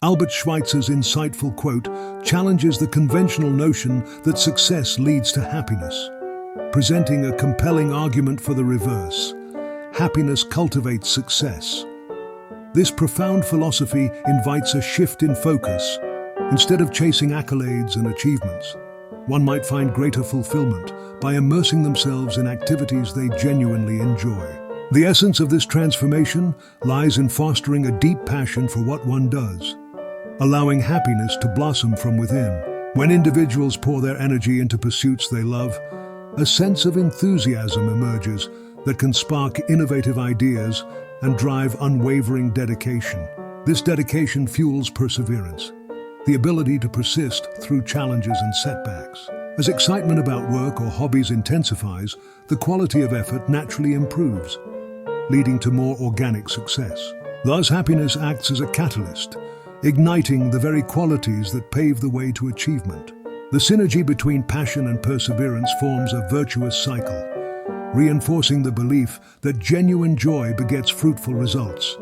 Albert Schweitzer's insightful quote challenges the conventional notion that success leads to happiness, presenting a compelling argument for the reverse. Happiness cultivates success. This profound philosophy invites a shift in focus. Instead of chasing accolades and achievements, one might find greater fulfillment by immersing themselves in activities they genuinely enjoy. The essence of this transformation lies in fostering a deep passion for what one does, allowing happiness to blossom from within. When individuals pour their energy into pursuits they love, a sense of enthusiasm emerges that can spark innovative ideas and drive unwavering dedication. This dedication fuels perseverance, the ability to persist through challenges and setbacks. As excitement about work or hobbies intensifies, the quality of effort naturally improves, leading to more organic success. Thus, happiness acts as a catalyst, igniting the very qualities that pave the way to achievement. The synergy between passion and perseverance forms a virtuous cycle, reinforcing the belief that genuine joy begets fruitful results.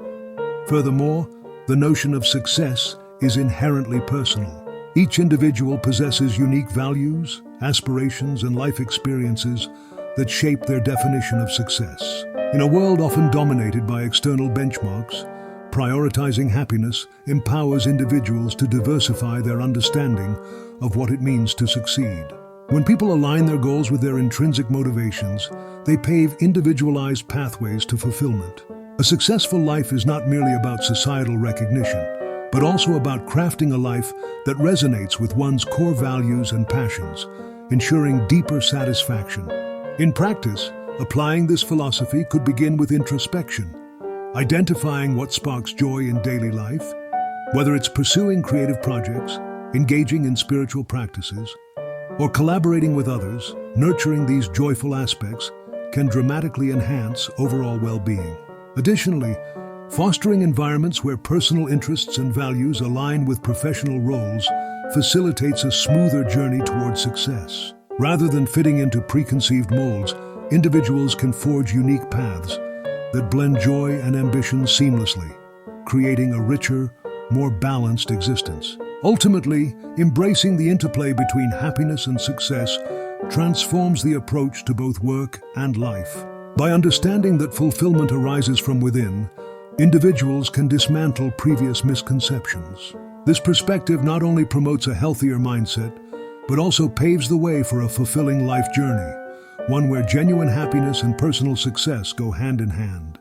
Furthermore, the notion of success is inherently personal. Each individual possesses unique values, aspirations, and life experiences that shape their definition of success. In a world often dominated by external benchmarks, prioritizing happiness empowers individuals to diversify their understanding of what it means to succeed. When people align their goals with their intrinsic motivations, they pave individualized pathways to fulfillment. A successful life is not merely about societal recognition, but also about crafting a life that resonates with one's core values and passions, ensuring deeper satisfaction. In practice, applying this philosophy could begin with introspection, identifying what sparks joy in daily life. Whether it's pursuing creative projects, engaging in spiritual practices, or collaborating with others, nurturing these joyful aspects can dramatically enhance overall well-being. Additionally, fostering environments where personal interests and values align with professional roles facilitates a smoother journey towards success. Rather than fitting into preconceived molds, individuals can forge unique paths that blend joy and ambition seamlessly, creating a richer, more balanced existence. Ultimately, embracing the interplay between happiness and success transforms the approach to both work and life. By understanding that fulfillment arises from within, individuals can dismantle previous misconceptions. This perspective not only promotes a healthier mindset, but also paves the way for a fulfilling life journey, one where genuine happiness and personal success go hand in hand.